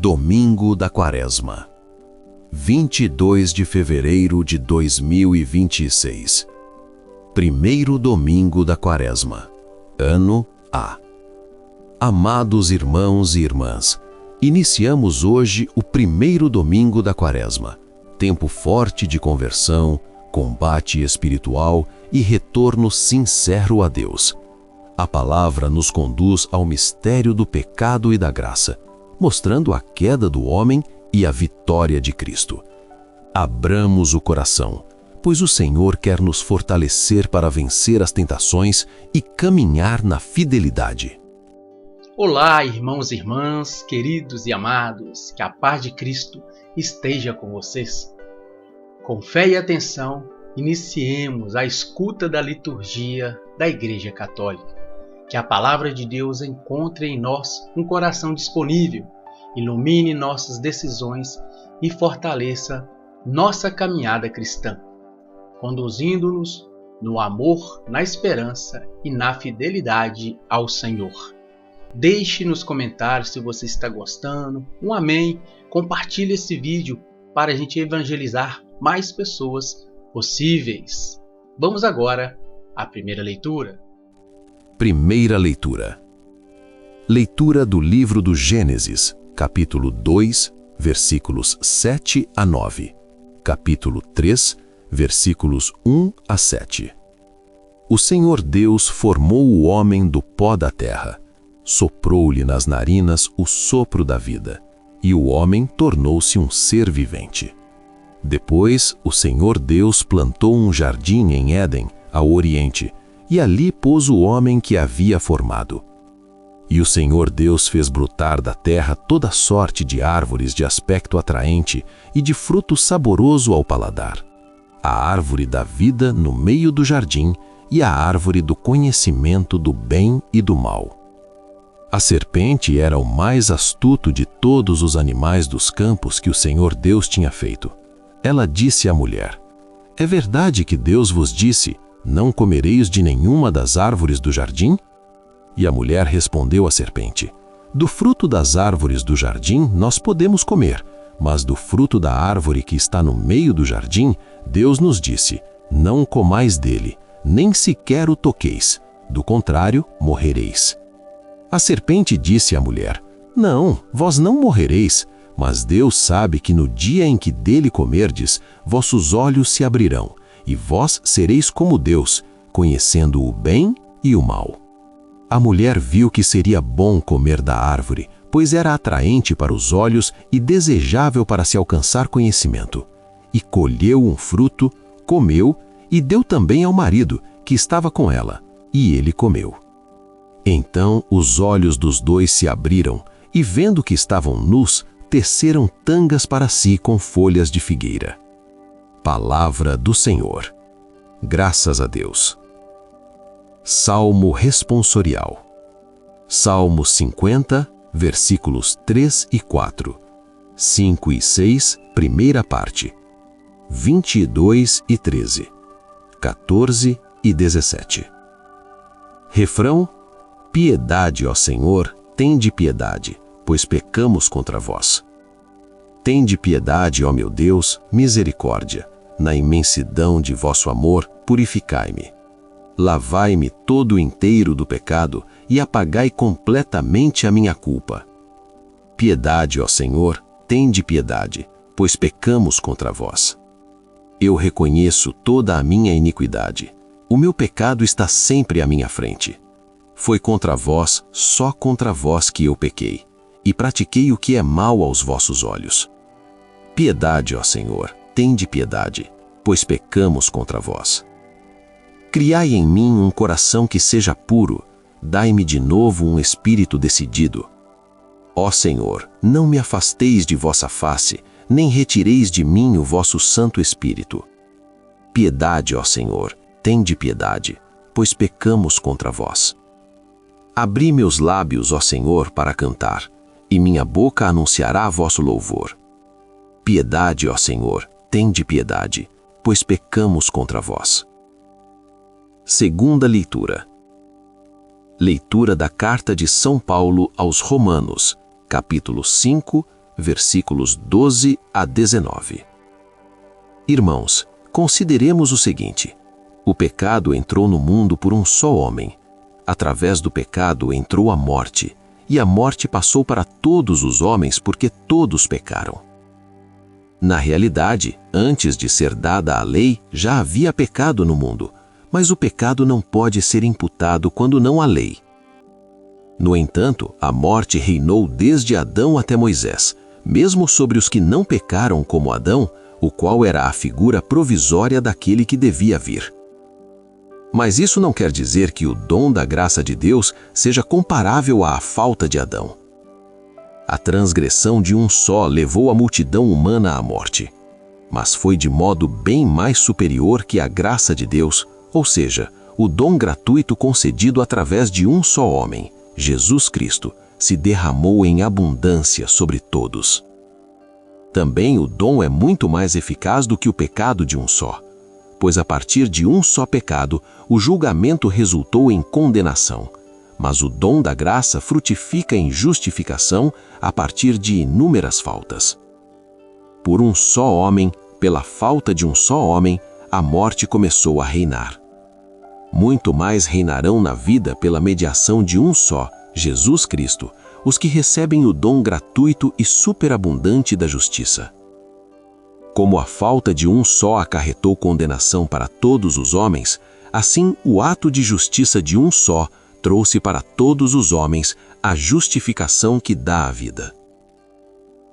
Domingo da Quaresma, 22 de fevereiro de 2026. Primeiro domingo da Quaresma, ano A. Amados irmãos e irmãs, iniciamos hoje o primeiro domingo da Quaresma, tempo forte de conversão, combate espiritual e retorno sincero a Deus. A palavra nos conduz ao mistério do pecado e da graça, mostrando a queda do homem e a vitória de Cristo. Abramos o coração, pois o Senhor quer nos fortalecer para vencer as tentações e caminhar na fidelidade. Olá, irmãos e irmãs, queridos e amados, que a paz de Cristo esteja com vocês. Com fé e atenção, iniciemos a escuta da liturgia da Igreja Católica. Que a palavra de Deus encontre em nós um coração disponível, ilumine nossas decisões e fortaleça nossa caminhada cristã, conduzindo-nos no amor, na esperança e na fidelidade ao Senhor. Deixe nos comentários se você está gostando, um amém, compartilhe esse vídeo para a gente evangelizar mais pessoas possíveis. Vamos agora à primeira leitura. Primeira leitura. Leitura do livro do Gênesis, capítulo 2, versículos 7 a 9. Capítulo 3, versículos 1 a 7. O Senhor Deus formou o homem do pó da terra, soprou-lhe nas narinas o sopro da vida, e o homem tornou-se um ser vivente. Depois, o Senhor Deus plantou um jardim em Éden, ao oriente, e ali pôs o homem que havia formado. E o Senhor Deus fez brotar da terra toda sorte de árvores de aspecto atraente e de fruto saboroso ao paladar. A árvore da vida no meio do jardim e a árvore do conhecimento do bem e do mal. A serpente era o mais astuto de todos os animais dos campos que o Senhor Deus tinha feito. Ela disse à mulher: "É verdade que Deus vos disse: não comereis de nenhuma das árvores do jardim?" E a mulher respondeu à serpente: "Do fruto das árvores do jardim nós podemos comer, mas do fruto da árvore que está no meio do jardim, Deus nos disse: não comais dele, nem sequer o toqueis, do contrário, morrereis." A serpente disse à mulher: "Não, vós não morrereis, mas Deus sabe que no dia em que dele comerdes, vossos olhos se abrirão, e vós sereis como Deus, conhecendo o bem e o mal." A mulher viu que seria bom comer da árvore, pois era atraente para os olhos e desejável para se alcançar conhecimento. E colheu um fruto, comeu e deu também ao marido, que estava com ela, e ele comeu. Então os olhos dos dois se abriram, e vendo que estavam nus, teceram tangas para si com folhas de figueira. Palavra do Senhor. Graças a Deus. Salmo responsorial. Salmo 50, versículos 3 e 4. 5 e 6, primeira parte. 22 e 13. 14 e 17. Refrão: piedade, ó Senhor, tende piedade, pois pecamos contra vós. Tende piedade, ó meu Deus, misericórdia. Na imensidão de vosso amor, purificai-me. Lavai-me todo inteiro do pecado e apagai completamente a minha culpa. Piedade, ó Senhor, tende piedade, pois pecamos contra vós. Eu reconheço toda a minha iniquidade. O meu pecado está sempre à minha frente. Foi contra vós, só contra vós que eu pequei, e pratiquei o que é mal aos vossos olhos. Piedade, ó Senhor, tende piedade, pois pecamos contra vós. Criai em mim um coração que seja puro, dai-me de novo um espírito decidido. Ó Senhor, não me afasteis de vossa face, nem retireis de mim o vosso Santo Espírito. Piedade, ó Senhor, tende piedade, pois pecamos contra vós. Abri meus lábios, ó Senhor, para cantar, e minha boca anunciará vosso louvor. Piedade, ó Senhor, tende piedade, pois pecamos contra vós. Segunda leitura. Leitura da Carta de São Paulo aos Romanos, capítulo 5, versículos 12 a 19. Irmãos, consideremos o seguinte: o pecado entrou no mundo por um só homem. Através do pecado entrou a morte, e a morte passou para todos os homens porque todos pecaram. Na realidade, antes de ser dada a lei, já havia pecado no mundo, mas o pecado não pode ser imputado quando não há lei. No entanto, a morte reinou desde Adão até Moisés, mesmo sobre os que não pecaram como Adão, o qual era a figura provisória daquele que devia vir. Mas isso não quer dizer que o dom da graça de Deus seja comparável à falta de Adão. A transgressão de um só levou a multidão humana à morte, mas foi de modo bem mais superior que a graça de Deus, ou seja, o dom gratuito concedido através de um só homem, Jesus Cristo, se derramou em abundância sobre todos. Também o dom é muito mais eficaz do que o pecado de um só, pois a partir de um só pecado, o julgamento resultou em condenação, mas o dom da graça frutifica em justificação a partir de inúmeras faltas. Por um só homem, pela falta de um só homem, a morte começou a reinar. Muito mais reinarão na vida pela mediação de um só, Jesus Cristo, os que recebem o dom gratuito e superabundante da justiça. Como a falta de um só acarretou condenação para todos os homens, assim o ato de justiça de um só trouxe para todos os homens a justificação que dá a vida.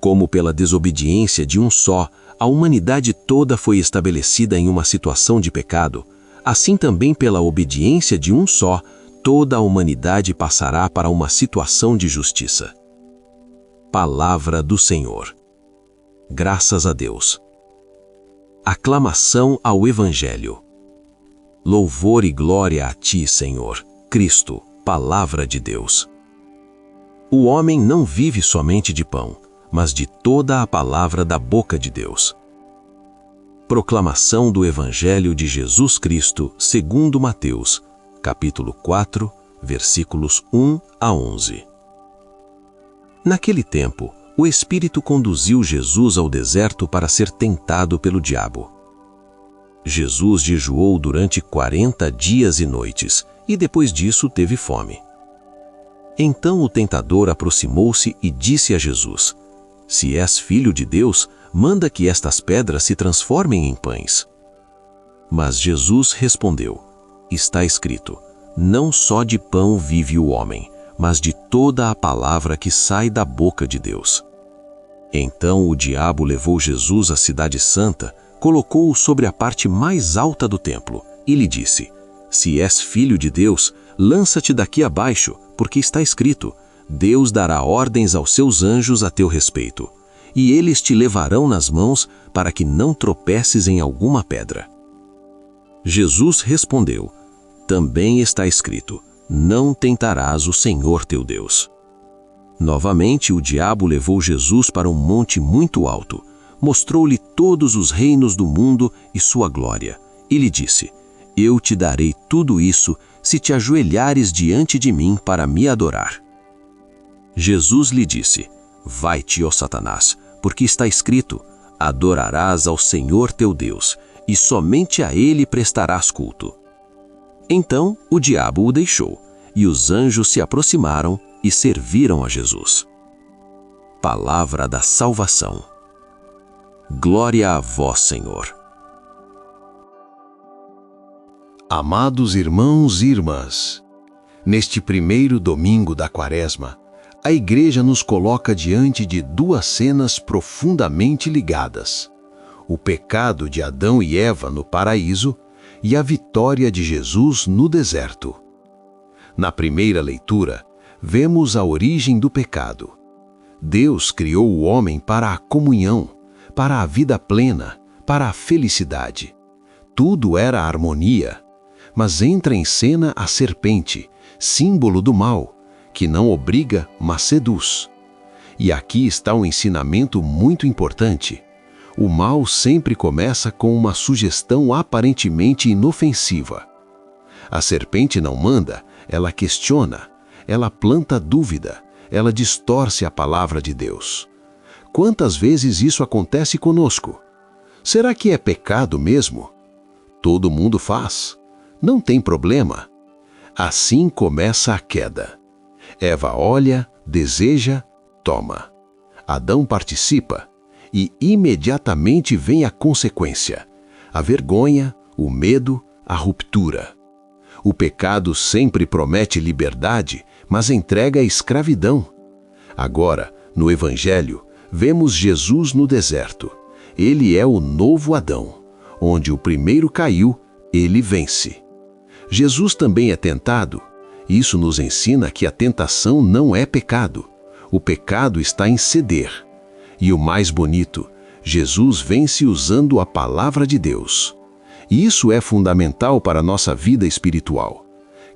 Como pela desobediência de um só, a humanidade toda foi estabelecida em uma situação de pecado, assim também pela obediência de um só, toda a humanidade passará para uma situação de justiça. Palavra do Senhor. Graças a Deus. Aclamação ao Evangelho. Louvor e glória a Ti, Senhor, Cristo, Palavra de Deus. O homem não vive somente de pão, mas de toda a palavra da boca de Deus. Proclamação do Evangelho de Jesus Cristo segundo Mateus, capítulo 4, versículos 1 a 11. Naquele tempo, o Espírito conduziu Jesus ao deserto para ser tentado pelo diabo. Jesus jejuou durante 40 dias e noites, e depois disso teve fome. Então o tentador aproximou-se e disse a Jesus: Se és filho de Deus, manda que estas pedras se transformem em pães. Mas Jesus respondeu: Está escrito, não só de pão vive o homem, mas de toda a palavra que sai da boca de Deus. Então o diabo levou Jesus à cidade santa, colocou-o sobre a parte mais alta do templo e lhe disse: Se és filho de Deus, lança-te daqui abaixo, porque está escrito, Deus dará ordens aos seus anjos a teu respeito, e eles te levarão nas mãos para que não tropeces em alguma pedra. Jesus respondeu: Também está escrito, não tentarás o Senhor teu Deus. Novamente o diabo levou Jesus para um monte muito alto, mostrou-lhe todos os reinos do mundo e sua glória, e lhe disse: Eu te darei tudo isso se te ajoelhares diante de mim para me adorar. Jesus lhe disse: Vai-te, ó Satanás, porque está escrito, adorarás ao Senhor teu Deus, e somente a Ele prestarás culto. Então o diabo o deixou, e os anjos se aproximaram e serviram a Jesus. Palavra da salvação. Glória a vós, Senhor. Amados irmãos e irmãs, neste primeiro domingo da Quaresma, a Igreja nos coloca diante de duas cenas profundamente ligadas: o pecado de Adão e Eva no paraíso e a vitória de Jesus no deserto. Na primeira leitura, vemos a origem do pecado. Deus criou o homem para a comunhão, para a vida plena, para a felicidade. Tudo era harmonia, mas entra em cena a serpente, símbolo do mal, que não obriga, mas seduz. E aqui está um ensinamento muito importante. O mal sempre começa com uma sugestão aparentemente inofensiva. A serpente não manda, ela questiona, ela planta dúvida, ela distorce a palavra de Deus. Quantas vezes isso acontece conosco? Será que é pecado mesmo? Todo mundo faz. Não tem problema. Assim começa a queda. Eva olha, deseja, toma. Adão participa e imediatamente vem a consequência: a vergonha, o medo, a ruptura. O pecado sempre promete liberdade, mas entrega a escravidão. Agora, no Evangelho, vemos Jesus no deserto. Ele é o novo Adão. Onde o primeiro caiu, ele vence. Jesus também é tentado. Isso nos ensina que a tentação não é pecado. O pecado está em ceder. E o mais bonito, Jesus vence usando a palavra de Deus. E isso é fundamental para a nossa vida espiritual.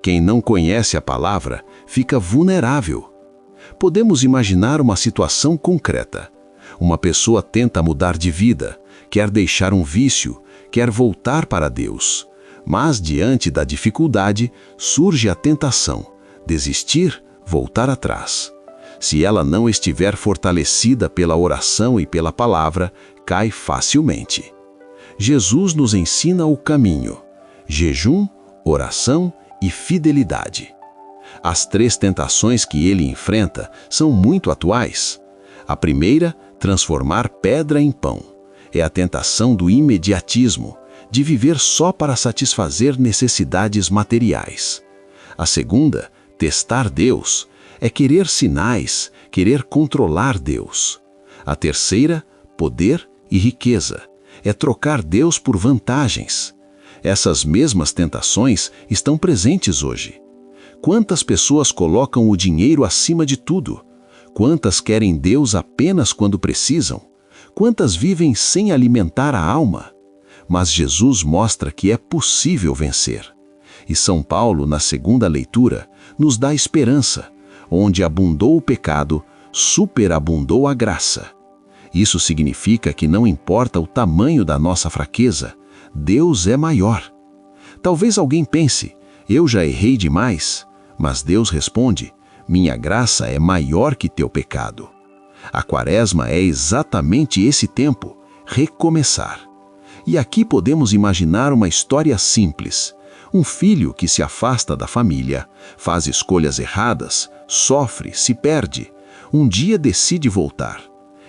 Quem não conhece a palavra fica vulnerável. Podemos imaginar uma situação concreta. Uma pessoa tenta mudar de vida, quer deixar um vício, quer voltar para Deus. Mas diante da dificuldade, surge a tentação: desistir, voltar atrás. Se ela não estiver fortalecida pela oração e pela palavra, cai facilmente. Jesus nos ensina o caminho: jejum, oração e fidelidade. As 3 tentações que ele enfrenta são muito atuais. A primeira, transformar pedra em pão. É a tentação do imediatismo, de viver só para satisfazer necessidades materiais. A segunda, testar Deus, é querer sinais, querer controlar Deus. A terceira, poder e riqueza, é trocar Deus por vantagens. Essas mesmas tentações estão presentes hoje. Quantas pessoas colocam o dinheiro acima de tudo? Quantas querem Deus apenas quando precisam? Quantas vivem sem alimentar a alma? Mas Jesus mostra que é possível vencer. E São Paulo, na segunda leitura, nos dá esperança: onde abundou o pecado, superabundou a graça. Isso significa que não importa o tamanho da nossa fraqueza, Deus é maior. Talvez alguém pense: eu já errei demais. Mas Deus responde: minha graça é maior que teu pecado. A Quaresma é exatamente esse tempo: recomeçar. E aqui podemos imaginar uma história simples. Um filho que se afasta da família, faz escolhas erradas, sofre, se perde. Um dia decide voltar.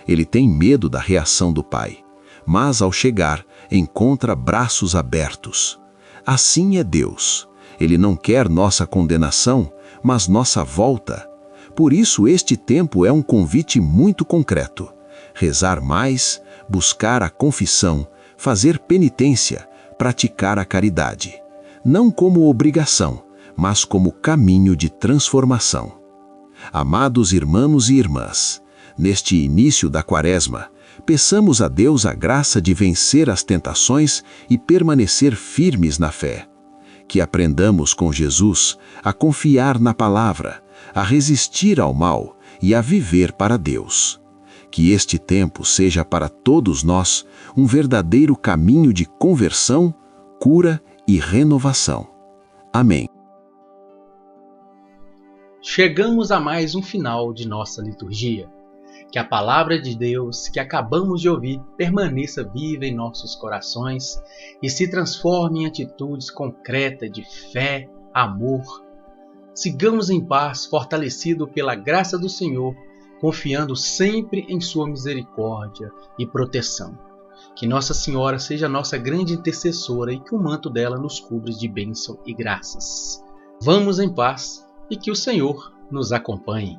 Ele tem medo da reação do pai, mas ao chegar, encontra braços abertos. Assim é Deus. Ele não quer nossa condenação, mas nossa volta. Por isso este tempo é um convite muito concreto: rezar mais, buscar a confissão, fazer penitência, praticar a caridade. Não como obrigação, mas como caminho de transformação. Amados irmãos e irmãs, neste início da Quaresma, peçamos a Deus a graça de vencer as tentações e permanecer firmes na fé. Que aprendamos com Jesus a confiar na palavra, a resistir ao mal e a viver para Deus. Que este tempo seja para todos nós um verdadeiro caminho de conversão, cura e renovação. Amém. Chegamos a mais um final de nossa liturgia. Que a palavra de Deus que acabamos de ouvir permaneça viva em nossos corações e se transforme em atitudes concretas de fé, amor. Sigamos em paz, fortalecido pela graça do Senhor, confiando sempre em sua misericórdia e proteção. Que Nossa Senhora seja nossa grande intercessora e que o manto dela nos cubra de bênção e graças. Vamos em paz e que o Senhor nos acompanhe.